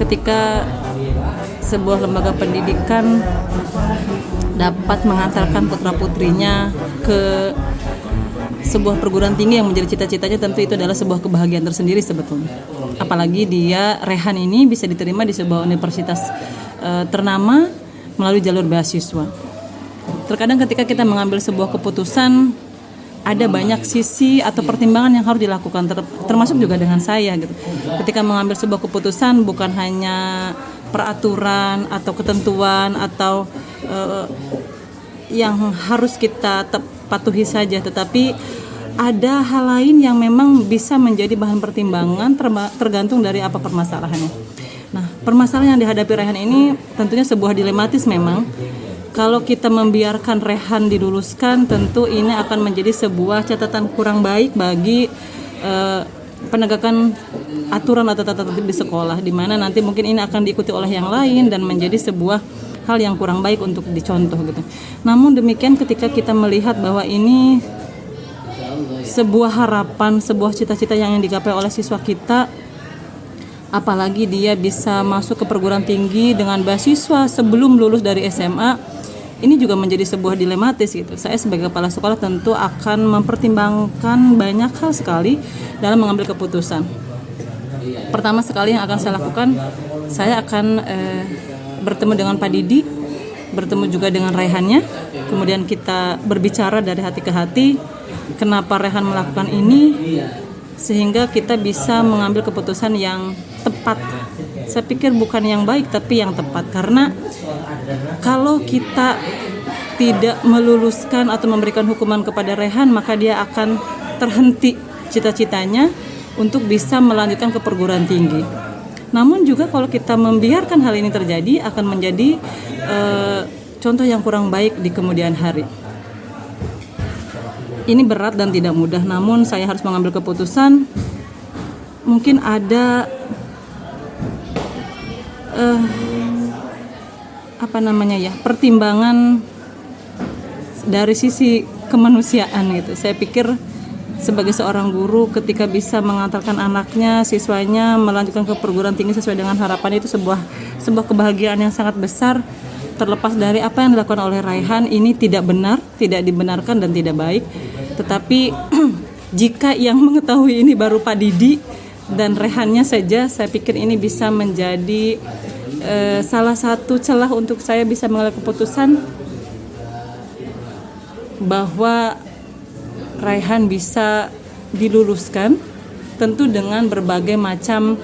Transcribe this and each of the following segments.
ketika sebuah lembaga pendidikan dapat mengantarkan putra-putrinya ke sebuah perguruan tinggi yang menjadi cita-citanya, tentu itu adalah sebuah kebahagiaan tersendiri sebetulnya. Apalagi Rehan ini bisa diterima di sebuah universitas ternama melalui jalur beasiswa. Terkadang ketika kita mengambil sebuah keputusan, ada banyak sisi atau pertimbangan yang harus dilakukan, termasuk juga dengan saya gitu. Ketika mengambil sebuah keputusan, bukan hanya peraturan atau ketentuan atau yang harus kita patuhi saja, tetapi ada hal lain yang memang bisa menjadi bahan pertimbangan tergantung dari apa permasalahannya. Nah, permasalahan yang dihadapi Rehan ini tentunya sebuah dilematis memang. Kalau kita membiarkan Rehan diluluskan, tentu ini akan menjadi sebuah catatan kurang baik bagi penegakan aturan atau tata tertib di sekolah, di mana nanti mungkin ini akan diikuti oleh yang lain dan menjadi sebuah hal yang kurang baik untuk dicontoh gitu. Namun demikian, ketika kita melihat bahwa ini sebuah harapan, sebuah cita-cita yang digapai oleh siswa kita, apalagi dia bisa masuk ke perguruan tinggi dengan beasiswa sebelum lulus dari SMA, ini juga menjadi sebuah dilematis gitu. Saya sebagai kepala sekolah tentu akan mempertimbangkan banyak hal sekali dalam mengambil keputusan. Pertama sekali yang akan saya lakukan, saya akan bertemu dengan Pak Didi, bertemu juga dengan Rehannya, kemudian kita berbicara dari hati ke hati, kenapa Rehan melakukan ini, sehingga kita bisa mengambil keputusan yang tepat. Saya pikir bukan yang baik, tapi yang tepat, karena kalau kita tidak meluluskan atau memberikan hukuman kepada Rehan, maka dia akan terhenti cita-citanya untuk bisa melanjutkan ke perguruan tinggi. Namun juga kalau kita membiarkan hal ini terjadi, akan menjadi contoh yang kurang baik di kemudian hari. Ini berat dan tidak mudah, namun saya harus mengambil keputusan. Mungkin ada pertimbangan dari sisi kemanusiaan gitu. Saya pikir sebagai seorang guru, ketika bisa mengantarkan anaknya, siswanya melanjutkan ke perguruan tinggi sesuai dengan harapan, itu sebuah kebahagiaan yang sangat besar. Terlepas dari apa yang dilakukan oleh Rehan, ini tidak benar, tidak dibenarkan dan tidak baik. Tetapi jika yang mengetahui ini baru Pak Didi dan Rehannya saja, saya pikir ini bisa menjadi salah satu celah untuk saya bisa mengambil keputusan bahwa Rehan bisa diluluskan, tentu dengan berbagai macam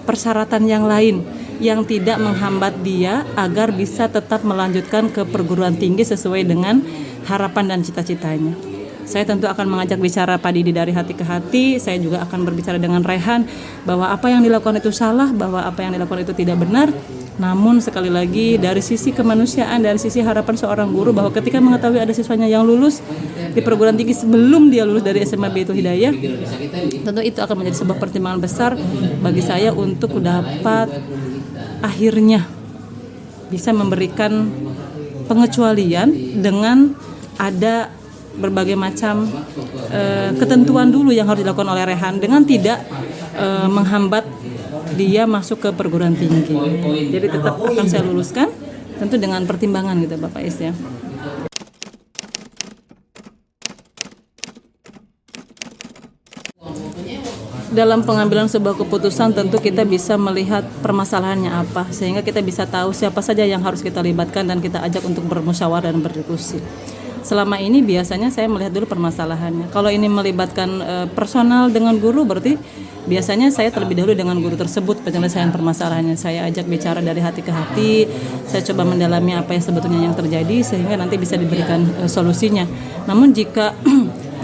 persyaratan yang lain yang tidak menghambat dia agar bisa tetap melanjutkan ke perguruan tinggi sesuai dengan harapan dan cita-citanya. Saya tentu akan mengajak bicara Pak Didi dari hati ke hati. Saya juga akan berbicara dengan Rehan bahwa apa yang dilakukan itu salah, bahwa apa yang dilakukan itu tidak benar. Namun sekali lagi, dari sisi kemanusiaan, dari sisi harapan seorang guru, bahwa ketika mengetahui ada siswanya yang lulus di perguruan tinggi sebelum dia lulus dari SMA Baitul Hidayah, tentu itu akan menjadi sebuah pertimbangan besar bagi saya untuk dapat akhirnya bisa memberikan pengecualian dengan ada berbagai macam ketentuan dulu yang harus dilakukan oleh Rehan dengan tidak menghambat dia masuk ke perguruan tinggi. Jadi tetap akan saya luluskan, tentu dengan pertimbangan gitu Bapak Is ya. Dalam pengambilan sebuah keputusan tentu kita bisa melihat permasalahannya apa, sehingga kita bisa tahu siapa saja yang harus kita libatkan dan kita ajak untuk bermusyawarah dan berdiskusi. Selama ini biasanya saya melihat dulu permasalahannya. Kalau ini melibatkan personal dengan guru, berarti biasanya saya terlebih dahulu dengan guru tersebut penyelesaian permasalahannya. Saya ajak bicara dari hati ke hati, saya coba mendalami apa yang sebetulnya yang terjadi sehingga nanti bisa diberikan solusinya. Namun jika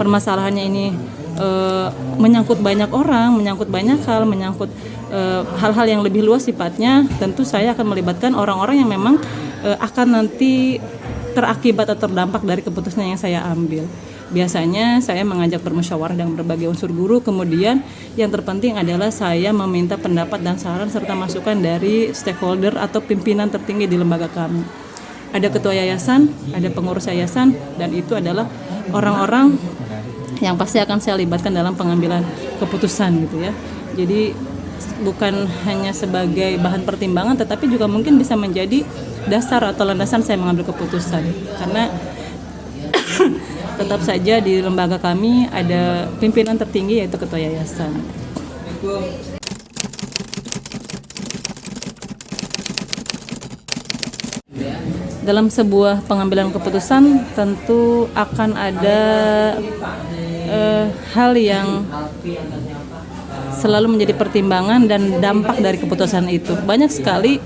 permasalahannya ini menyangkut banyak orang, menyangkut banyak hal, menyangkut hal-hal yang lebih luas sifatnya, tentu saya akan melibatkan orang-orang yang memang akan nanti terakibat atau terdampak dari keputusan yang saya ambil. Biasanya saya mengajak bermusyawarah dengan berbagai unsur guru, kemudian yang terpenting adalah saya meminta pendapat dan saran serta masukan dari stakeholder atau pimpinan tertinggi di lembaga kami. Ada ketua yayasan, ada pengurus yayasan, dan itu adalah orang-orang yang pasti akan saya libatkan dalam pengambilan keputusan gitu ya. Jadi bukan hanya sebagai bahan pertimbangan, tetapi juga mungkin bisa menjadi dasar atau landasan saya mengambil keputusan. Karena tetap saja di lembaga kami ada pimpinan tertinggi yaitu ketua yayasan. Dalam sebuah pengambilan keputusan tentu akan ada hal yang selalu menjadi pertimbangan dan dampak dari keputusan itu. Banyak sekali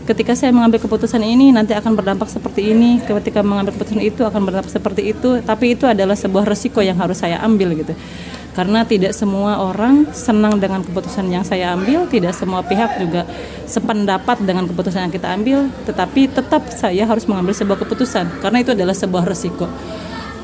ketika saya mengambil keputusan ini nanti akan berdampak seperti ini, ketika mengambil keputusan itu akan berdampak seperti itu, tapi itu adalah sebuah resiko yang harus saya ambil gitu. Karena tidak semua orang senang dengan keputusan yang saya ambil, tidak semua pihak juga sependapat dengan keputusan yang kita ambil, tetapi tetap saya harus mengambil sebuah keputusan karena itu adalah sebuah resiko.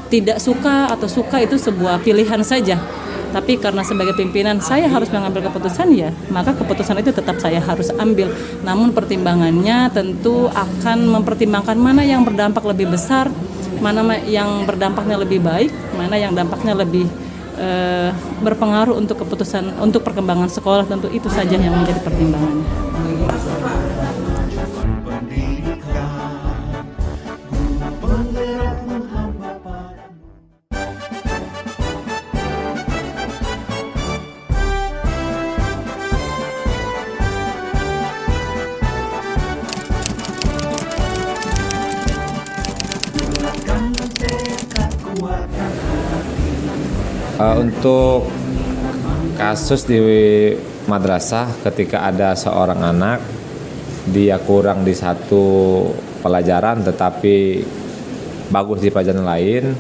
Tidak suka atau suka itu sebuah pilihan saja, tapi karena sebagai pimpinan saya harus mengambil keputusan, ya maka keputusan itu tetap saya harus ambil. Namun pertimbangannya tentu akan mempertimbangkan mana yang berdampak lebih besar, mana yang berdampaknya lebih baik, mana yang dampaknya lebih berpengaruh untuk keputusan, untuk perkembangan sekolah. Tentu itu saja yang menjadi pertimbangannya. Untuk kasus di madrasah, ketika ada seorang anak dia kurang di satu pelajaran tetapi bagus di pelajaran lain,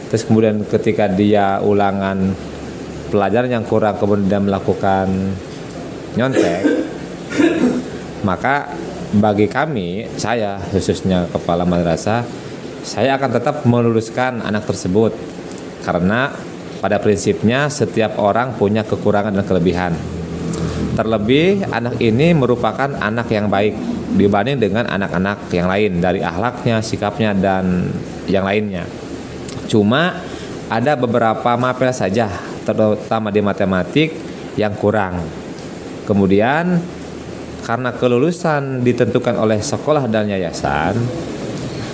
terus kemudian ketika dia ulangan pelajaran yang kurang kemudian dia melakukan nyontek, maka bagi kami, saya khususnya kepala madrasah, saya akan tetap meluluskan anak tersebut karena pada prinsipnya setiap orang punya kekurangan dan kelebihan. Terlebih anak ini merupakan anak yang baik dibanding dengan anak-anak yang lain dari akhlaknya, sikapnya, dan yang lainnya. Cuma ada beberapa mapel saja, terutama di matematik, yang kurang. Kemudian karena kelulusan ditentukan oleh sekolah dan yayasan,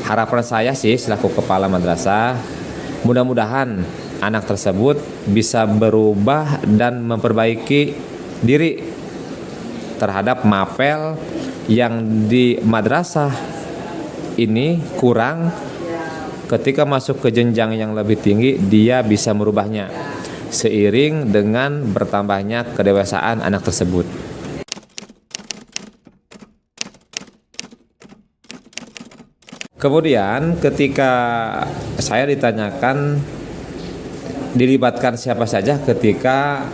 harapan saya sih selaku kepala madrasah, mudah-mudahan anak tersebut bisa berubah dan memperbaiki diri terhadap mapel yang di madrasah ini kurang. Ketika masuk ke jenjang yang lebih tinggi, dia bisa merubahnya seiring dengan bertambahnya kedewasaan anak tersebut. Kemudian ketika saya ditanyakan dilibatkan siapa saja ketika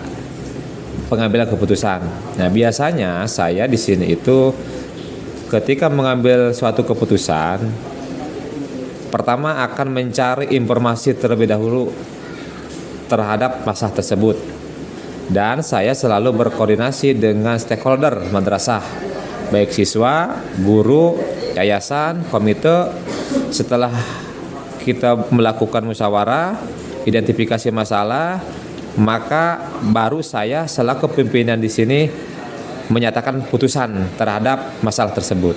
pengambilan keputusan. Nah, biasanya saya di sini itu ketika mengambil suatu keputusan, pertama akan mencari informasi terlebih dahulu terhadap masalah tersebut. Dan saya selalu berkoordinasi dengan stakeholder madrasah, baik siswa, guru, yayasan, komite. Setelah kita melakukan musyawarah, identifikasi masalah, maka baru saya selaku pimpinan di sini menyatakan putusan terhadap masalah tersebut.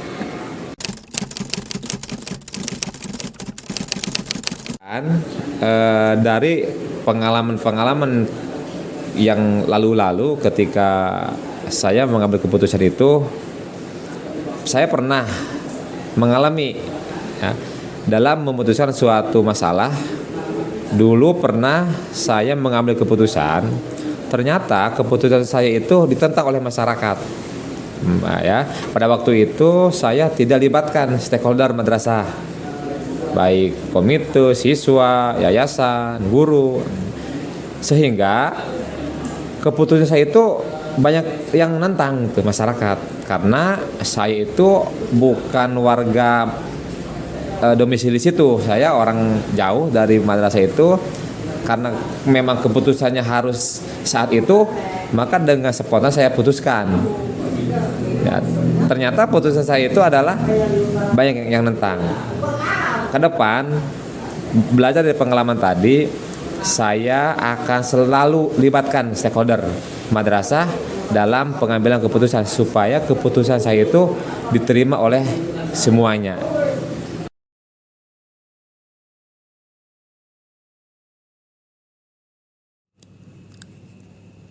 Dan dari pengalaman-pengalaman yang lalu-lalu ketika saya mengambil keputusan itu, saya pernah mengalami dalam memutuskan suatu masalah. Dulu pernah saya mengambil keputusan, ternyata keputusan saya itu ditentang oleh masyarakat. Pada waktu itu saya tidak libatkan stakeholder madrasah, baik komite, siswa, yayasan, guru, sehingga keputusan saya itu banyak yang nentang ke masyarakat karena saya itu bukan warga domisili situ. Saya orang jauh dari madrasah itu. Karena memang keputusannya harus saat itu, maka dengan spontan saya putuskan. Ya, ternyata putusan saya itu adalah banyak yang nentang. Ke depan, belajar dari pengalaman tadi, saya akan selalu libatkan stakeholder madrasah dalam pengambilan keputusan supaya keputusan saya itu diterima oleh semuanya.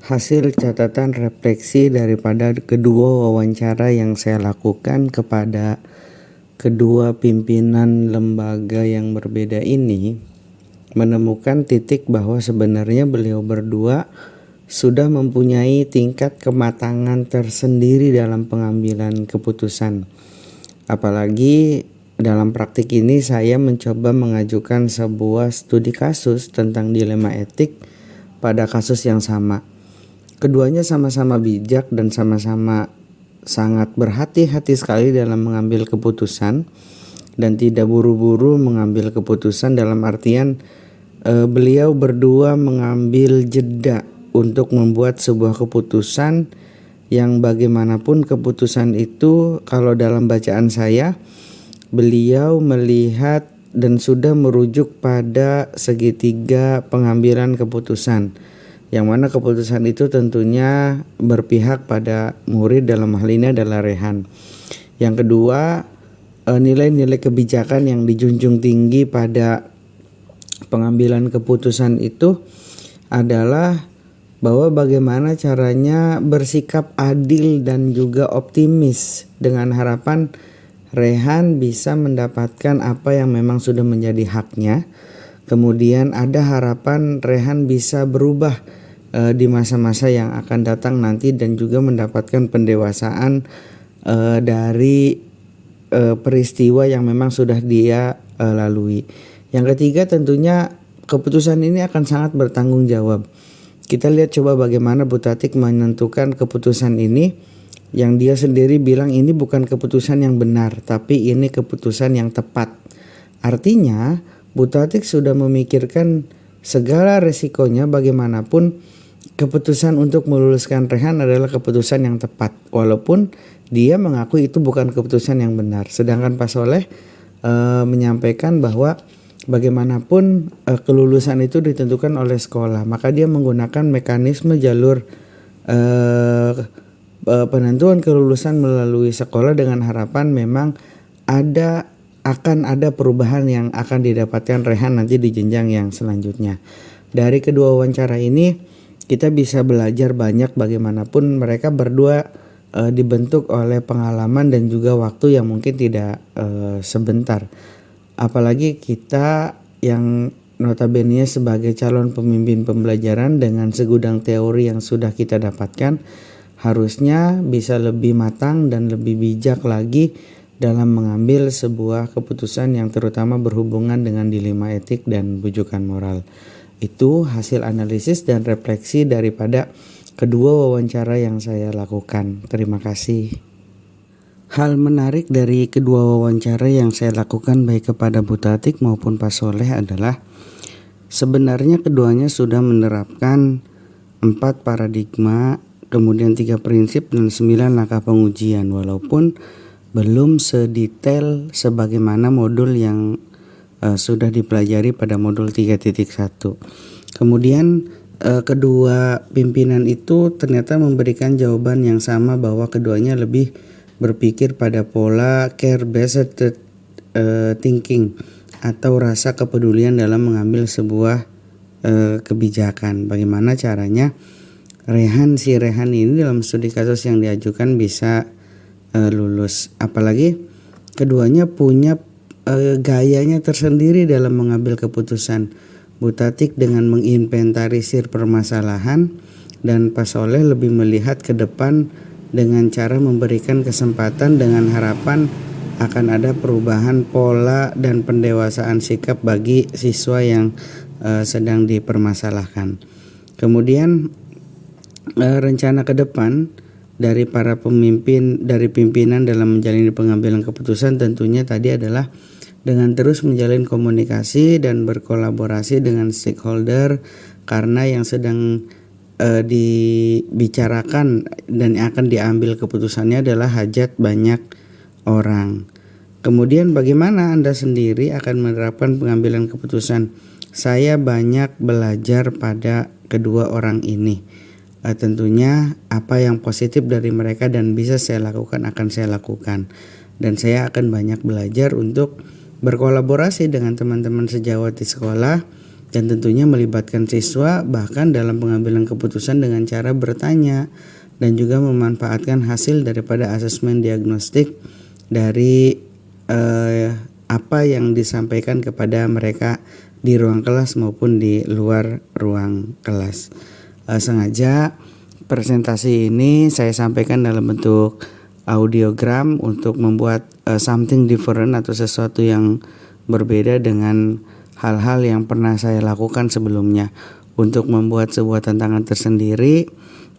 Hasil catatan refleksi daripada kedua wawancara yang saya lakukan kepada kedua pimpinan lembaga yang berbeda ini menemukan titik bahwa sebenarnya beliau berdua sudah mempunyai tingkat kematangan tersendiri dalam pengambilan keputusan. Apalagi dalam praktik ini saya mencoba mengajukan sebuah studi kasus tentang dilema etik pada kasus yang sama. Keduanya sama-sama bijak dan sama-sama sangat berhati-hati sekali dalam mengambil keputusan dan tidak buru-buru mengambil keputusan, dalam artian beliau berdua mengambil jeda untuk membuat sebuah keputusan yang bagaimanapun keputusan itu, kalau dalam bacaan saya, beliau melihat dan sudah merujuk pada segitiga pengambilan keputusan, yang mana keputusan itu tentunya berpihak pada murid, dalam hal ini adalah Rehan. Yang kedua, nilai-nilai kebijakan yang dijunjung tinggi pada pengambilan keputusan itu adalah bahwa bagaimana caranya bersikap adil dan juga optimis dengan harapan Rehan bisa mendapatkan apa yang memang sudah menjadi haknya. Kemudian ada harapan Rehan bisa berubah di masa-masa yang akan datang nanti dan juga mendapatkan pendewasaan dari peristiwa yang memang sudah dia lalui. Yang ketiga, tentunya keputusan ini akan sangat bertanggung jawab. Kita lihat coba bagaimana Bu Tatik menentukan keputusan ini, yang dia sendiri bilang ini bukan keputusan yang benar, tapi ini keputusan yang tepat. Artinya Bu Tatik sudah memikirkan segala resikonya, bagaimanapun keputusan untuk meluluskan Rehan adalah keputusan yang tepat, walaupun dia mengaku itu bukan keputusan yang benar. Sedangkan Pak Soleh menyampaikan bahwa bagaimanapun kelulusan itu ditentukan oleh sekolah, maka dia menggunakan mekanisme jalur penentuan kelulusan melalui sekolah dengan harapan memang akan ada perubahan yang akan didapatkan Rehan nanti di jenjang yang selanjutnya. Dari kedua wawancara ini kita bisa belajar banyak, bagaimanapun mereka berdua dibentuk oleh pengalaman dan juga waktu yang mungkin tidak sebentar. Apalagi kita yang notabene sebagai calon pemimpin pembelajaran dengan segudang teori yang sudah kita dapatkan, harusnya bisa lebih matang dan lebih bijak lagi dalam mengambil sebuah keputusan yang terutama berhubungan dengan dilema etik dan bujukan moral. Itu hasil analisis dan refleksi daripada kedua wawancara yang saya lakukan. Terima kasih. Hal menarik dari kedua wawancara yang saya lakukan baik kepada Bu Tatik maupun Pak Soleh adalah sebenarnya keduanya sudah menerapkan 4 paradigma, kemudian 3 prinsip dan 9 langkah pengujian, walaupun belum sedetail sebagaimana modul yang sudah dipelajari pada modul 3.1. Kemudian kedua pimpinan itu ternyata memberikan jawaban yang sama, bahwa keduanya lebih berpikir pada pola care based thinking atau rasa kepedulian dalam mengambil sebuah kebijakan. Bagaimana caranya Rehan ini dalam studi kasus yang diajukan bisa lulus. Apalagi keduanya punya gayanya tersendiri dalam mengambil keputusan. Bu Tatik dengan menginventarisir permasalahan dan Pak Soleh lebih melihat ke depan dengan cara memberikan kesempatan dengan harapan akan ada perubahan pola dan pendewasaan sikap bagi siswa yang sedang dipermasalahkan. Kemudian rencana ke depan dari para pemimpin, dari pimpinan dalam menjalani pengambilan keputusan tentunya tadi adalah dengan terus menjalin komunikasi dan berkolaborasi dengan stakeholder, karena yang sedang dibicarakan dan yang akan diambil keputusannya adalah hajat banyak orang. Kemudian bagaimana Anda sendiri akan menerapkan pengambilan keputusan? Saya banyak belajar pada kedua orang ini. tentunya apa yang positif dari mereka dan bisa saya lakukan akan saya lakukan. Dan saya akan banyak belajar untuk berkolaborasi dengan teman-teman sejawat di sekolah dan tentunya melibatkan siswa bahkan dalam pengambilan keputusan dengan cara bertanya dan juga memanfaatkan hasil daripada asesmen diagnostik dari apa yang disampaikan kepada mereka di ruang kelas maupun di luar ruang kelas. Sengaja presentasi ini saya sampaikan dalam bentuk audiogram untuk membuat something different atau sesuatu yang berbeda dengan hal-hal yang pernah saya lakukan sebelumnya, untuk membuat sebuah tantangan tersendiri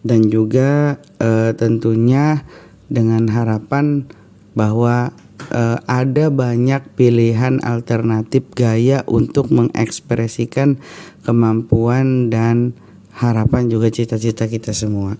dan juga tentunya dengan harapan bahwa ada banyak pilihan alternatif gaya untuk mengekspresikan kemampuan dan harapan juga cita-cita kita semua.